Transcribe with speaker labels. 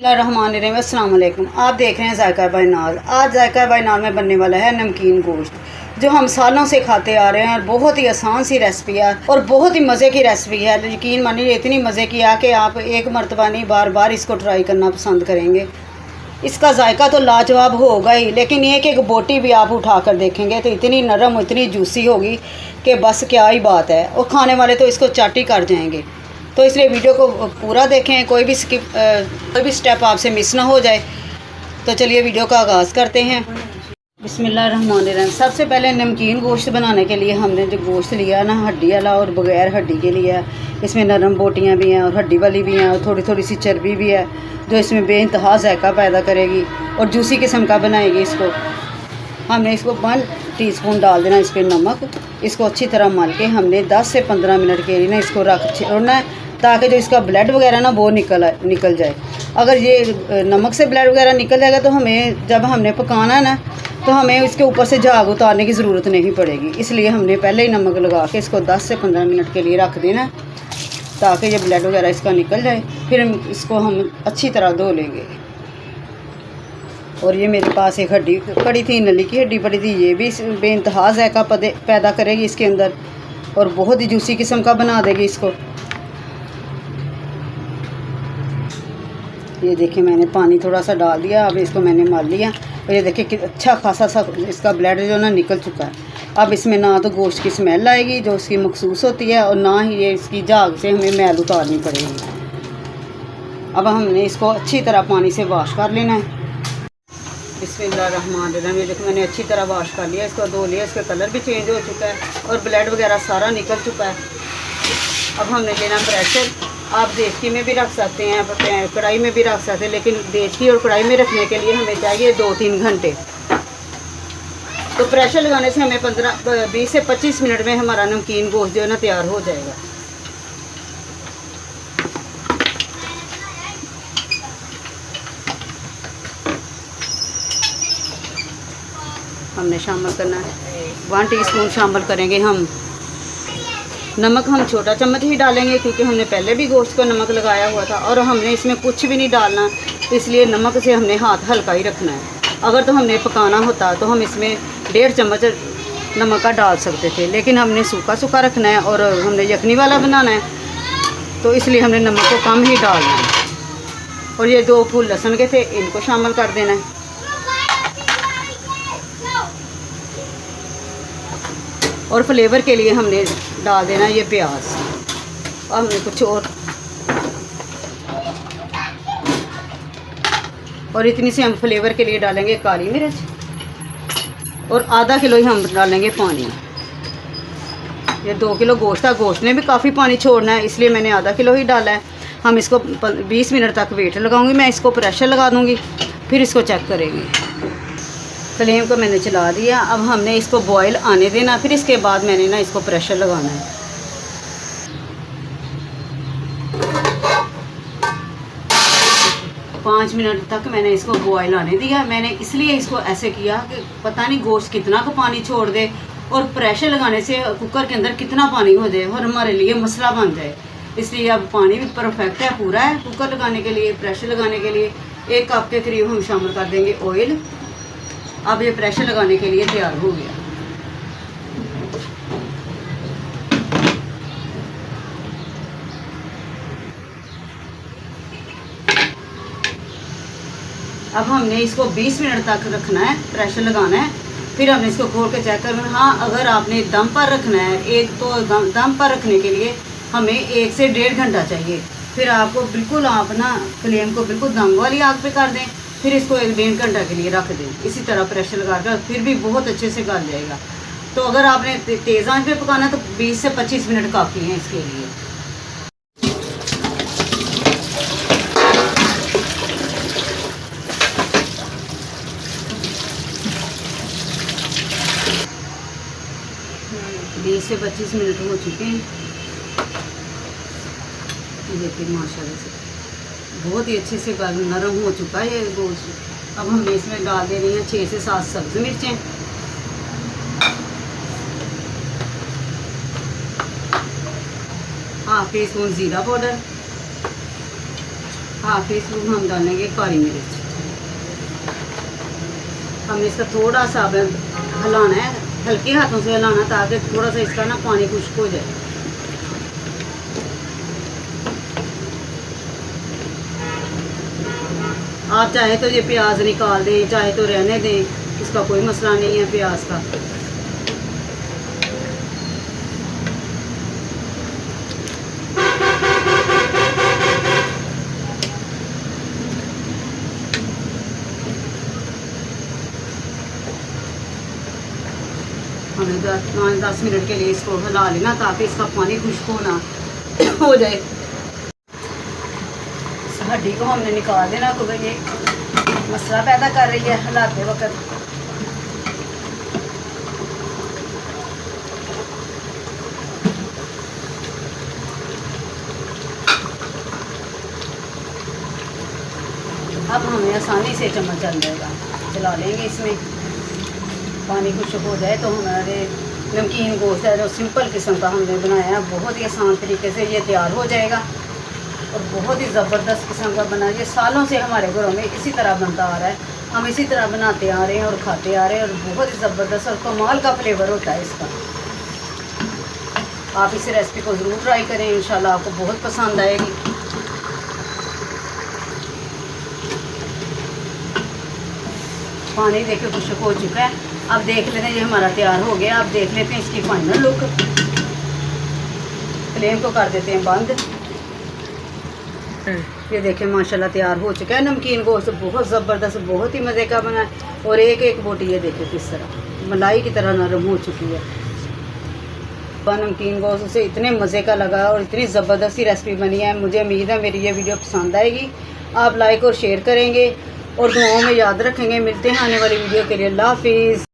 Speaker 1: बिस्मिल्लाहिर्रहमानिर्रहीम। अस्सलाम वालेकुम। आप देख रहे हैं जायका बाय नाज। आज जायका बाय नाज में बनने वाला है नमकीन गोश्त, जो हम सालों से खाते आ रहे हैं और बहुत ही आसान सी रेसिपी है और बहुत ही मज़े की रेसिपी है। यकीन मानिए इतनी मज़े की है कि आप एक मरतबा नहीं बार बार इसको ट्राई करना पसंद करेंगे। इसका जायका तो लाजवाब होगा ही, लेकिन एक एक बोटी भी आप उठा कर देखेंगे तो इतनी नरम इतनी जूसी होगी कि बस क्या ही बात है, और खाने वाले तो इसको चाटी कर जाएंगे। तो इसलिए वीडियो को पूरा देखें, कोई भी स्टेप आपसे मिस ना हो जाए। तो चलिए वीडियो का आगाज़ करते हैं। बिस्मिल्लाहिर्रहमानिर्रहीम। सबसे पहले नमकीन गोश्त बनाने के लिए हमने जो गोश्त लिया ना, हड्डी वाला और बग़ैर हड्डी के लिए, इसमें नरम बोटियाँ भी हैं और हड्डी वाली भी हैं और थोड़ी थोड़ी सी चर्बी भी है, जो इसमें बेइंतहा जायका पैदा करेगी और जूसी किस्म का बनाएगी। इसको हमने इसको 1 टीस्पून डाल देना इस पर नमक। इसको अच्छी तरह मल के हमने 10 से 15 मिनट के लिए ना इसको रख छोड़ना है, ताकि जो इसका ब्लड वगैरह ना वो निकल जाए। अगर ये नमक से ब्लड वगैरह निकल जाएगा तो हमें जब हमने पकाना है ना, तो हमें इसके ऊपर से झाग उतारने की ज़रूरत नहीं पड़ेगी। इसलिए हमने पहले ही नमक लगा के इसको 10 से 15 मिनट के लिए रख देना, ताकि ये ब्लड वगैरह इसका निकल जाए। फिर इसको हम अच्छी तरह धो लेंगे। और ये मेरे पास एक हड्डी पड़ी थी, नली की हड्डी पड़ी थी, ये भी बेइंतहा जायका पैदा करेगी इसके अंदर और बहुत ही जूसी किस्म का बना देगी इसको। ये देखिए मैंने पानी थोड़ा सा डाल दिया, अब इसको मैंने मल लिया और ये देखिए कि अच्छा खासा सा इसका ब्लड जो ना निकल चुका है। अब इसमें ना तो गोश्त की स्मेल आएगी जो इसकी मखसूस होती है, और ना ही ये इसकी झाग से हमें मैल उतारनी पड़ेगी। अब हमने इसको अच्छी तरह पानी से वॉश कर लेना है। बिस्मिल्लाहिर्रहमानिर्रहीम। ये देखो मैंने अच्छी तरह वॉश कर लिया, इसको धो लिया, इसका कलर भी चेंज हो चुका है और ब्लड वगैरह सारा निकल चुका है। अब हमने लेना प्रेशर। आप देचकी में भी रख सकते हैं, कढ़ाई में भी रख सकते हैं, लेकिन देचकी और कढ़ाई में रखने के लिए हमें चाहिए 2-3 घंटे। तो प्रेशर लगाने से हमें 20 से 25 मिनट में हमारा नमकीन गोश्त जो है ना तैयार हो जाएगा। हमने शामिल करना है 1 टीस्पून शामिल करेंगे हम नमक। हम छोटा चम्मच ही डालेंगे क्योंकि हमने पहले भी गोश्त को नमक लगाया हुआ था, और हमने इसमें कुछ भी नहीं डालना, इसलिए नमक से हमने हाथ हल्का ही रखना है। अगर तो हमने पकाना होता तो हम इसमें 1.5 चम्मच नमक का डाल सकते थे, लेकिन हमने सूखा सूखा रखना है और हमने यखनी वाला बनाना है, तो इसलिए हमने नमक को कम ही डालना है। और ये 2 फूल लहसुन के थे, इनको शामिल कर देना है। और फ्लेवर के लिए हमने डाल देना ये प्याज, और हमने कुछ और इतनी सी हम फ्लेवर के लिए डालेंगे काली मिर्च, और आधा किलो ही हम डालेंगे पानी। ये 2 किलो गोश्त था, गोश्त ने भी काफ़ी पानी छोड़ना है, इसलिए मैंने आधा किलो ही डाला है। हम इसको 20 मिनट तक वेट लगाऊंगी, मैं इसको प्रेशर लगा दूंगी, फिर इसको चेक करेंगे। फ्लेम को मैंने चला दिया। अब हमने इसको बॉयल आने देना, फिर इसके बाद मैंने ना इसको प्रेशर लगाना है। पाँच मिनट तक मैंने इसको बॉयल आने दिया। मैंने इसलिए इसको ऐसे किया कि पता नहीं गोश्त कितना का पानी छोड़ दे और प्रेशर लगाने से कुकर के अंदर कितना पानी हो जाए और हमारे लिए मसला बन जाए। इसलिए अब पानी भी परफेक्ट है, पूरा है कुकर लगाने के लिए। प्रेशर लगाने के लिए 1 कप के करीब हम शामिल कर देंगे ऑयल। अब ये प्रेशर लगाने के लिए तैयार हो गया। अब हमने इसको 20 मिनट तक रखना है, प्रेशर लगाना है, फिर हमने इसको खोल के चेक करना। हाँ, अगर आपने दम पर रखना है, एक तो दम पर रखने के लिए हमें 1 से 1.5 घंटा चाहिए। फिर आपको बिल्कुल आप ना फ्लेम को बिल्कुल दम वाली आग पे कर दें, फिर इसको 1-1.5 घंटा के लिए रख दें। इसी तरह प्रेशर लगा कर फिर भी बहुत अच्छे से गल जाएगा। तो अगर आपने तेज़ आंच पे पकाना है तो 20 से 25 मिनट काफ़ी हैं इसके लिए। बीस से 25 मिनट हो चुके हैं। देखिए माशाल्लाह से बहुत ही अच्छे से नरम हो चुका है ये गोश्त। अब हमने इसमें डाल दे रही हैं 6 से 7 सब्ज़ मिर्चें, हाफ टी स्पून ज़ीरा पाउडर, हाफ टी स्पून हम डालेंगे काली मिर्च। हमें इसका थोड़ा सा हिलाना है, हल्के हाथों से हिलाना ताकि थोड़ा सा इसका ना पानी खुश्क हो जाए। आप चाहे तो ये प्याज निकाल दें, चाहे तो रहने दें, इसका कोई मसला नहीं है प्याज का। हमें 10 मिनट के लिए इसको हिला लेना ताकि इसका पानी खुश्क होना हो जाए। इस हड्डी को हमने निकाल देना क्योंकि ये मसला पैदा कर रही है हिलाते वक्त। अब हमें आसानी से चम्मच चल जाएगा, चला लेंगे। इसमें पानी खुश्क हो जाए तो हमारे नमकीन गोश्त है जो सिंपल किस्म का हमने बनाया है, बहुत ही आसान तरीके से ये तैयार हो जाएगा और बहुत ही ज़बरदस्त किस्म का बना। ये सालों से हमारे घरों में इसी तरह बनता आ रहा है, हम इसी तरह बनाते आ रहे हैं और खाते आ रहे हैं और बहुत ही ज़बरदस्त और कमाल का फ्लेवर होता है इसका। आप इस रेसिपी को ज़रूर ट्राई करें, इंशाल्लाह आपको बहुत पसंद आएगी। पानी देखिए खुश्क हो चुका है। अब देख लेते हैं ये हमारा तैयार हो गया। अब देख लेते हैं इसकी फाइनल लुक। फ्लेम को कर देते हैं बंद। ये देखें माशाल्लाह तैयार हो चुका है नमकीन गोश्त, बहुत ज़बरदस्त, बहुत ही मज़े का बना है। और एक एक बोटी ये देखें किस तरह मलाई की तरह नरम हो चुकी है। नमकीन गोश्त उसे इतने मज़े का लगा और इतनी ज़बरदस्त रेसिपी बनी है। मुझे उम्मीद है मेरी ये वीडियो पसंद आएगी। आप लाइक और शेयर करेंगे और दुआओं में याद रखेंगे। मिलते हैं आने वाली वीडियो के लिए। अल्लाह हाफिज़।